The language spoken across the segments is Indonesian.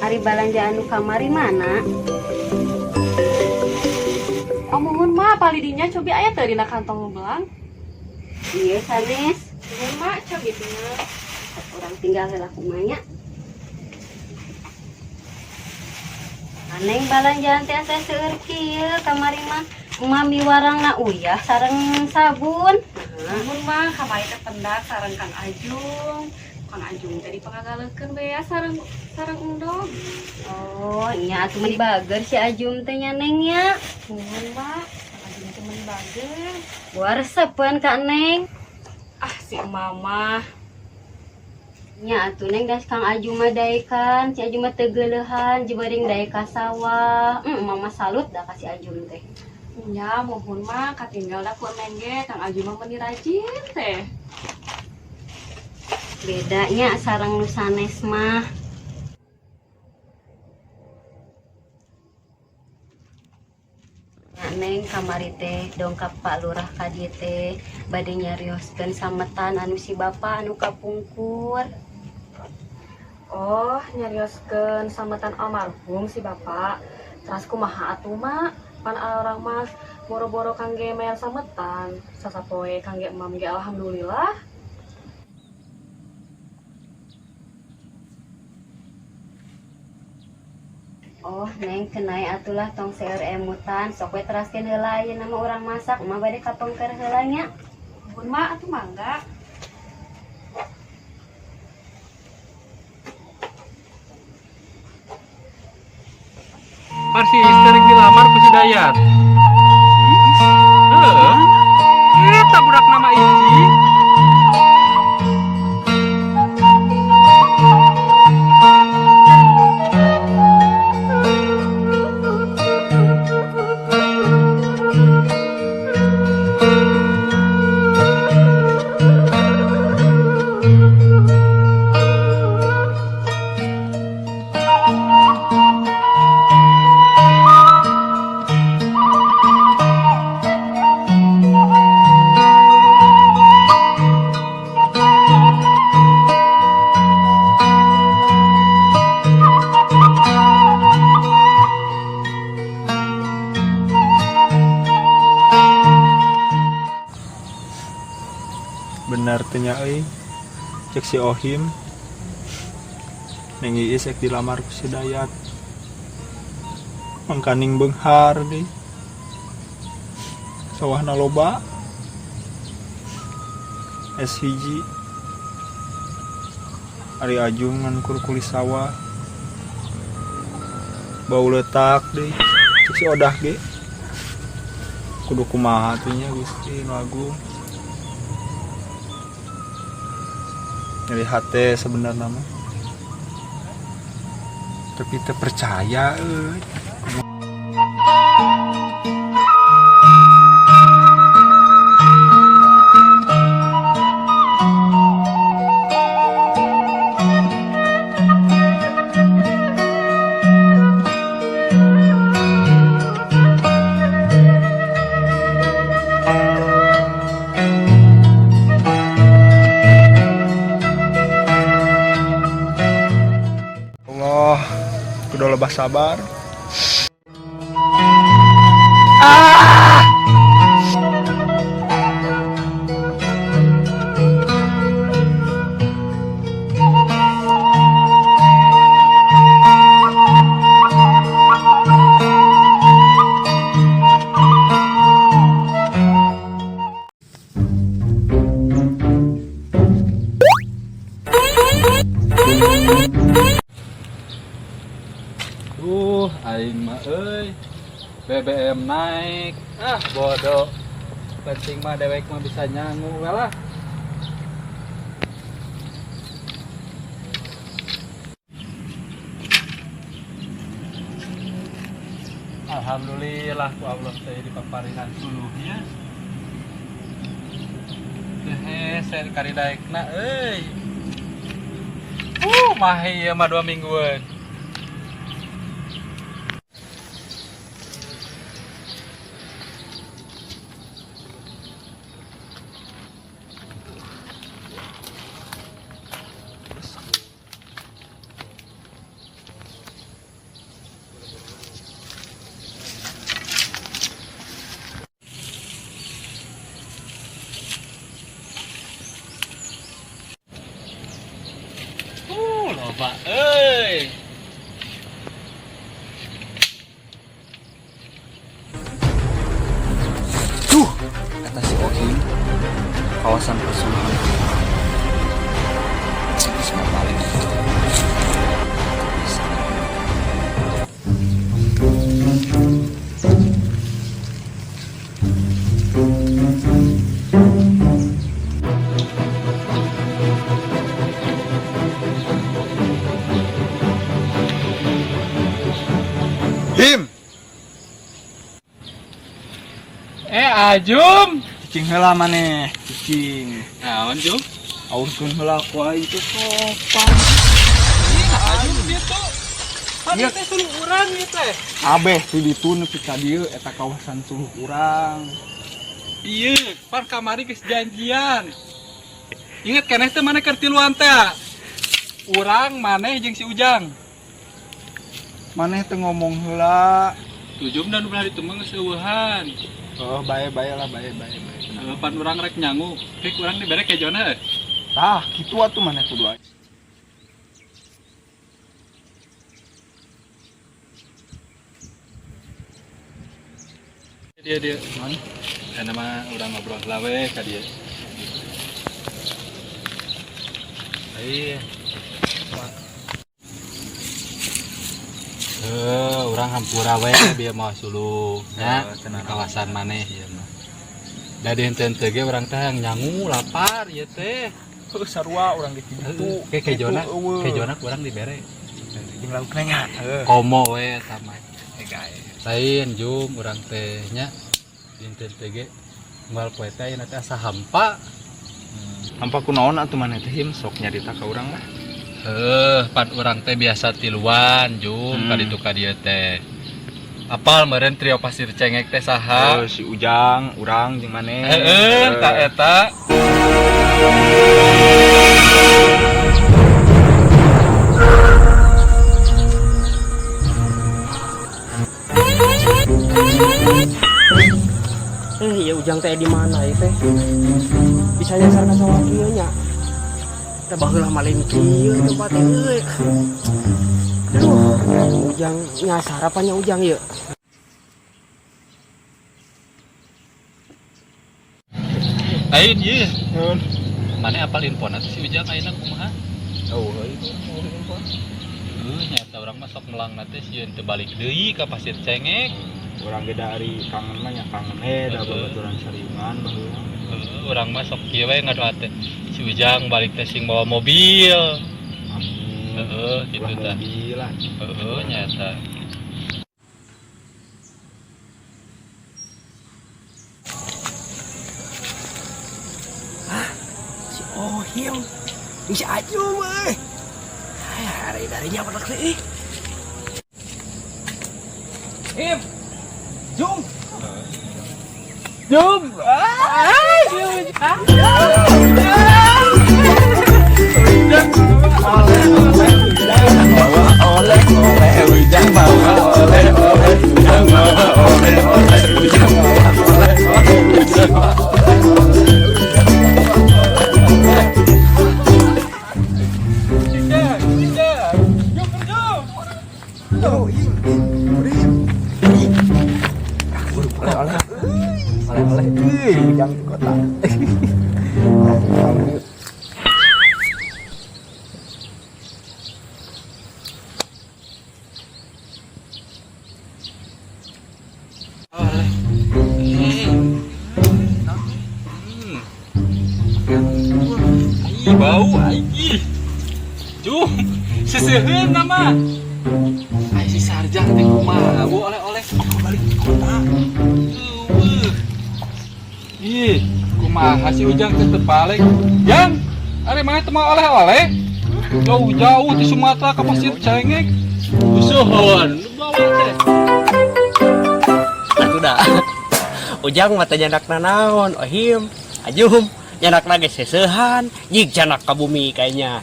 Ari balanja anu kamari mana? Omongun mah palidinya cobi aya teu dina kantong belang. Iya sanes. Omongun mah cobi tinggal. Orang tinggal heula kumanya. Aneng balanjaan teh asa seueur kieu kamari mah. Mami warangna uyah sareng sabun. Omongun mah kamari teh pendak sareng Kang Ajung. Kang Ajung teh dipangagalekeun we ya sareng endog. Oh, nya atuh meuli bager si Ajum teh nya Neng nya. Omongun mah Kang Ajung teh meuli bager. Gua resepan ka Neng. Ah si mama. Nya atuh Neng das Kang Ajum mah daekan, si Ajum mah teu geuleuhan jebeuring daek ka sawah. Mama salut dah ka si Ajum teh. Nya mohon mah katinggal da ku Neng ge Kang Ajung mah meuni rajin teh. Bedanya sareng nu sanes mah. Neng kamari teh dongkap Pak Lurah ka dieu teh bade nyarioskeun sametan anu si bapa anu kapungkur. Oh, nyarioskeun sametan almarhum si bapak. Teras kumaha atuh mak? Pan orang mas boro-boro kangge mayar sametan. Sasapoe kangge emam ge alhamdulillah. Oh, Neng kenai atulah tong seueur emutan sok we teraskeun heula ieu nama urang masak mah bade kapengker heula nya. Bun mak atuh mangga. Marsi sering dilamar ku si Dayat. Heeh. Eta budak nama Ici. Benar tanya cek si Ohim Neng Iis ek dilamar ku si Dayat mangkaning beunghar deui sawahna loba es hiji Ari Ajung ngan kulis sawah bau letak deui cek si Odah ge kudu kumaha tuh nya Gusti nu Agung. Nyari hati sebenarnya mah tapi terpercaya Allah kudu lebah sabar. Aing mah euy. BBM naik. Ah, bodoh. Penting mah dewek mah bisa nyangu we lah. Alhamdulillah ku Allah teh dipaparihan suluhnya. Teh saya kari daekna euy. Mah ieu mah 2 mingguan. loba euy. Kata si Oki, kawasan perumahan. Semua balik. Him, Ajum. cicing heula maneh, cicing. Naon, Jum? Aurkeun heula ku itu sopan. Ajum dia tuh. Iya. Teh suruh urang ieu teh. Abeh ti ditu nepi ka dieu eta kawasan suluh urang. Iya, pan kamari geus janjian. Ingat keneh teh maneh keur tiluan teh. Urang maneh jeung si Ujang. Maneh teh ngomong heula. Tujum dan ulah ditu mah geus eueuhan. Oh, bae-bae lah, bae-bae. Pan urang rek nyangu, rek urang dibere kejona. Tah, kitu atuh maneh kudu aya. Dia. Nama urang ngobrol lawe ka dia. Iya. Urang hampura we bieu mah suluh nya kawasan maneh ieu mah. Da di henteu ge urang teh nyangu lapar ieu teh. Heuh sarua urang di kitu. Kejona urang dibere. Jeung laukna nya. Komo we sama. Lain Jum urang teh nya di henteu ge moal poe teh ayeuna teh asa hampa. Hampa kunaon atuh maneh teh him sok nyarita ka urang lah. Pan urang teh biasa tiluan Jum ka ditu ka dieu teh. Apal meureun trio pasir cengek teh saha? Si Ujang, urang jeung maneh. Ta eta. Ya Ujang teh di mana ya teh? Bisa nyasar ka sawah kieu nya. Teh baheula malin kieu tempat euy. Aduh, Ujang nyasar apa nya Ujang ye? Ain ieu. Mane apal infona si Ujang ayeuna kumaha? Oh, itu. Nyata urang mah sok melangna teh sieun teu balik deui ka pasir cengek. Urang ge dari kangen mah nya kangen da babaturan sariungan baheula. Urang mah sok kieu we ngadoa teh si Ujang balik teh sing bawa mobil. Amin. Kitu tah. Mobilan. Nyata. Si Ohim, si Ajum euy. Hari darinya pada deui. Him. Jum. Jum. Ujang di kota. Bau aing. Jum, seseuheun nama. Ai si Sarjang teh kumaha oleh-oleh balik ke kota. Ih, kumaha si Ujang teh teu balik. Jang, ari mana teu mau oleh-oleh? Jauh-jauh di Sumatera ka Pasir Cengek. Usuhun, bawa teh. Atuh dah. Ujang mah teh nyandak naon, Ohim, Ajum, nyandak ge seseuhan, jig janak ka bumi kayaknya.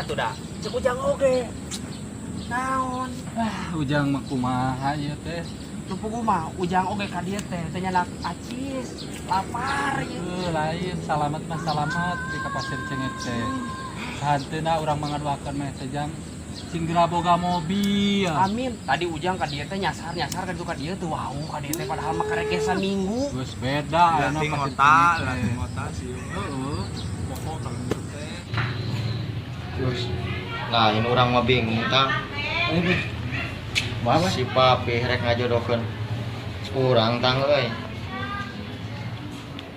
Atuh dah, cek Ujang oge. Naon? Ujang mah kumaha ieu teh? Tupuku mah Ujang oge ka dieu teh nyandak acis, lapar ieu. Lain salamet mah salamet di ka Pasir Cengek teh. Hantena urang mangaduakeun mah teh Jang singgera boga mobil. Amin. Tadi Ujang ka dieu teh nyasar kan ka dieu teu wau ka dieu teh padahal mah karek minggu. Geus beda aya Latih ngota sih. Heeh. Pokok kalau teh. Terus, nah ini orang mah bingung tang. Si papi rek ngajodokeun urang tang euy.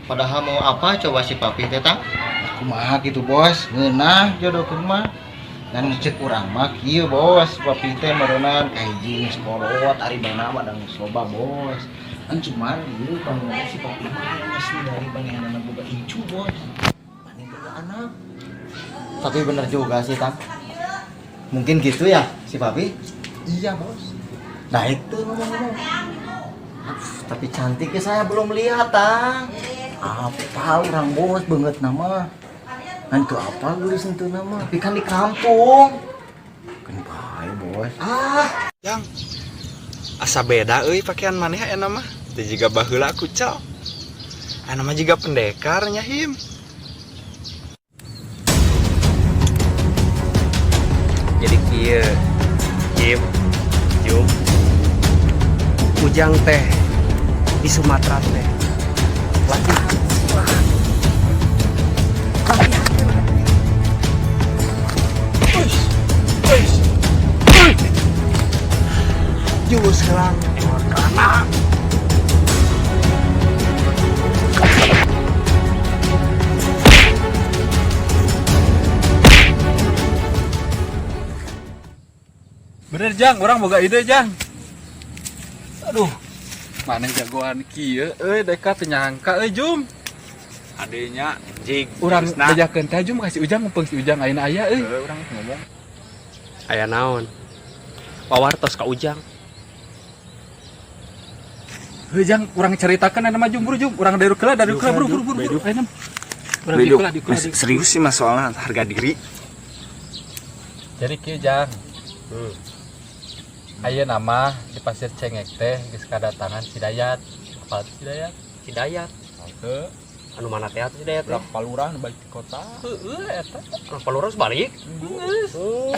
Padahal mau apa coba si papi teh tang? Kumaha gitu bos, ngeunah jodohkeun mah. Dan cek urang mah kieu bos, papi teh meureunan kahiji sekolot ari bana mah dang loba bos. Kan cuman ieu bangun si papi mah masih dari bangenan boga incu bos. Mane boga anak. Tapi bener juga sih tang. Mungkin gitu ya si papi? Iya bos. Nah itu ngomong-ngomong. Tapi cantiknya saya belum lihat tang. Apa orang bos banget nama. Kan ke apa gue sentuh nama? Tapi kan di kampung. Kan bae bos. Yang asa beda euy pakaian maneh aya mah. Teu jiga baheula kucel. Aya mah jiga pendekar nya Him. Jadi kieu Jim Jum Ujang teh di Sumatera teh latihan jurus sekarang karena Bener Jang, orang boga ide Jang. Aduh, mana jagoan kieu dekat teu nyangka Jum. Adenya jig. Urang bejakeun teh Jum kasih Ujang mumpung si Ujang ayeuna aya Urang ngomong. aya naon pawartos ka Ujang. Heuh Jang, urang caritakeun aya mah Jum, buru Jum. Urang dari kela buru. Ayeuna. Urang di kela. Serius sih mas soalnya harga diri. Jadi kieu Jang. Ayeuna mah di Pasir Cengek teh geus kadatangan si Dayat. Apa si Dayat? Hidayat Heuh. anu mana teh atuh Hidayat teh? Ulah palurah nu balik di kota. Heuh eta. Anu palurus balik.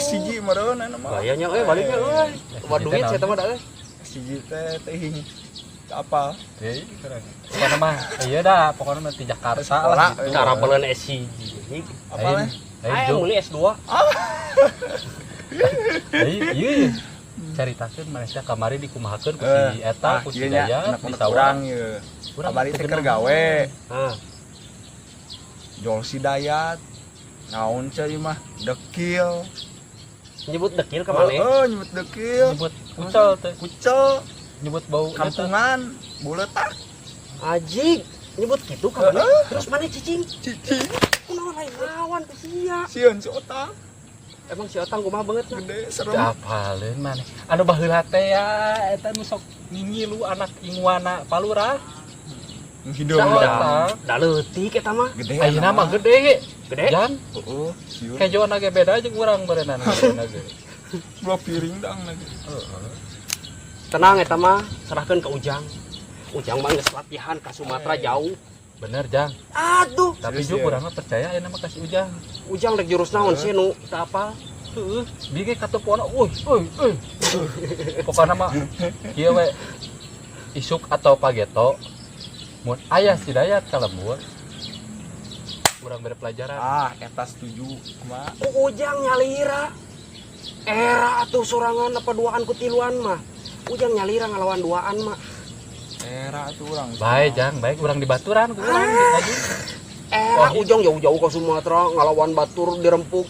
Siji meureun aya mah. Gayanya baliknya Kumaha duit saya mah da Siji teh teuing apa? Deui keren. Pokona mah ieu dah, pokona mah di Jakarta lah gitu. cara beuleun SCG. Apa Aya meuli S2. Iya. Caritakeun manusia kamari dikumahakeun ku si eta ku si Dayat di sawah. Urang ieu. Kamari teh keur gawe. Jol si Dayat. Naon cai mah? Dekil. Nyebut dekil ka maneh? Nyebut dekil. Nyebut kucel teh. Kucel. Nyebut bau Kampungan. Buletak. Ajig, nyebut gitu ka maneh. Terus maneh cicing. Cicing. Kunaon lain lawan teh sia. Sieun si Otang. Emang si Otang kumaha banget nah. Gede serem. Apaleun maneh. Anu baheula teh ya eta nu sok ngingilu anak ingwana palurah. Hidup Saha? Da leutik eta mah. Gede. Ayeuna mah gede. Gede? Jan, Heeh, sieu. kejoana ge beda jeung urang berenang ge. 2 piring dang lagi. Tenang eta mah, serahkeun ka Ujang. Ujang mah geus latihan ka Sumatera jauh. Bener Jang. Aduh, Tapi Serius, juga ya? urang mah percaya ayeuna mah kasih Ujang. Ujang rek jurus naon sih nu teu apal. Heeh, bieu ge katepona euy. Pokona mah kieu we isuk atau pageto mun aya si Dayat kalembur urang bere pelajaran. Eta setuju. Kumaha? Ujang nyalira. Era atuh sorangan apa duaan ku tiluan mah. Ujang nyalira ngalawan duaan mah. Era tuh urang. Bae Jang, baik urang di baturan ku urang di tadi. Era Ujang jauh-jauh ke Sumatera ngalawan batur dirempuk.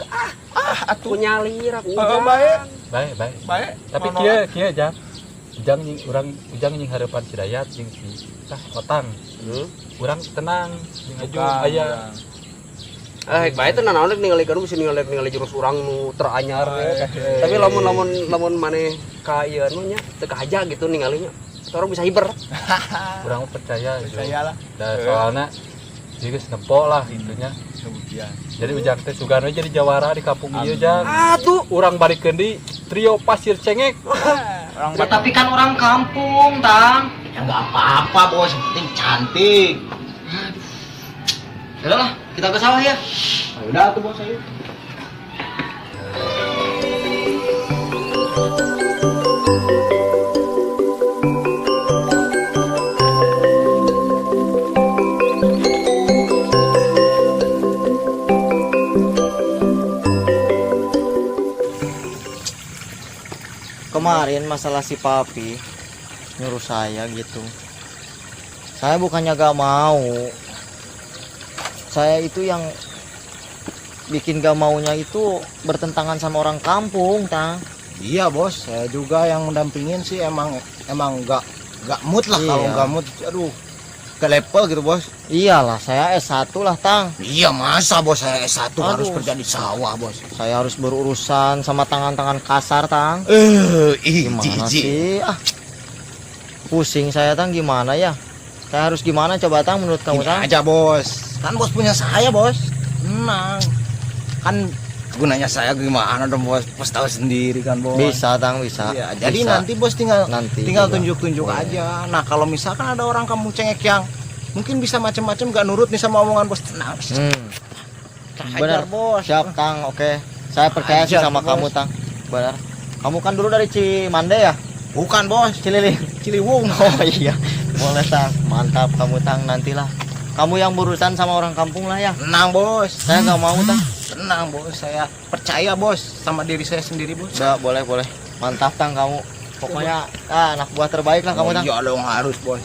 Aku nyalira Ujang. Bae. Bae. Tapi kieu Jang. Ujang nying hareupan si Dayat jeung si Otang. Urang tenang jeung aju aya. Bae teh naon rek ningalikeun bisa ningali jurus urang nu teranyar. Tapi lamun maneh ka ieu nu nya teu kahaja gitu ningalinya. Orang bisa hiber. Urang percaya gitu. Percayalah. Da soalna ieu geus nempo lah itunya. Kebuktian. Jadi Ujang teh sugana jadi jawara di kampung ieu Jang. Aduh, Urang balikeun di trio Pasir Cengek. Tapi kan orang kampung, Tang. Ya nggak apa-apa bos, yang penting cantik. Yaudahlah, kita ke sawah ya. Udah tuh bos ayo. Kemarin masalah si papi nyuruh saya gitu. Saya bukannya gak mau. Saya itu yang bikin gak maunya itu bertentangan sama orang kampung, Tang. Iya bos, saya juga yang mendampingin sih emang gak mood lah. Iya. Kalau gak mood, aduh, ke level gitu bos. Iyalah, saya S1 lah, Tang. Iya masa bos saya S1 harus Aduh. kerja di sawah bos. Saya harus berurusan sama tangan-tangan kasar, Tang. Gimana sih? Pusing saya, Tang. Gimana ya? Saya harus gimana coba, Tang, menurut kamu, Gini Tang? aja bos, kan bos punya saya bos. Tenang, kan gunanya saya gimana dong bos, bos tahu sendiri kan bos. Bisa, Tang, bisa. Iya, jadi Bisa. nanti bos tinggal Juga. tunjuk-tunjuk Boleh. aja. Nah kalau misalkan ada orang kamu cengek yang mungkin bisa macam-macam gak nurut nih sama omongan bos, tenang. Benar, bos. Siap, Tang. Oke. Saya percaya sih Hajar, sama bos. kamu, Tang. Benar. Kamu kan dulu dari Cimande ya? Bukan bos, Cililin. Ciliwung. Oh iya. Boleh, Tang. Mantap kamu, Tang. Nantilah. Kamu yang berurusan sama orang kampung lah ya. Tenang bos, Saya nggak mau, Tang. tenang bos. Saya percaya bos sama diri saya sendiri bos. Udah, boleh. Mantap, Tang, kamu. Pokoknya anak buah terbaik lah kamu, Tang. Iya dong harus bos.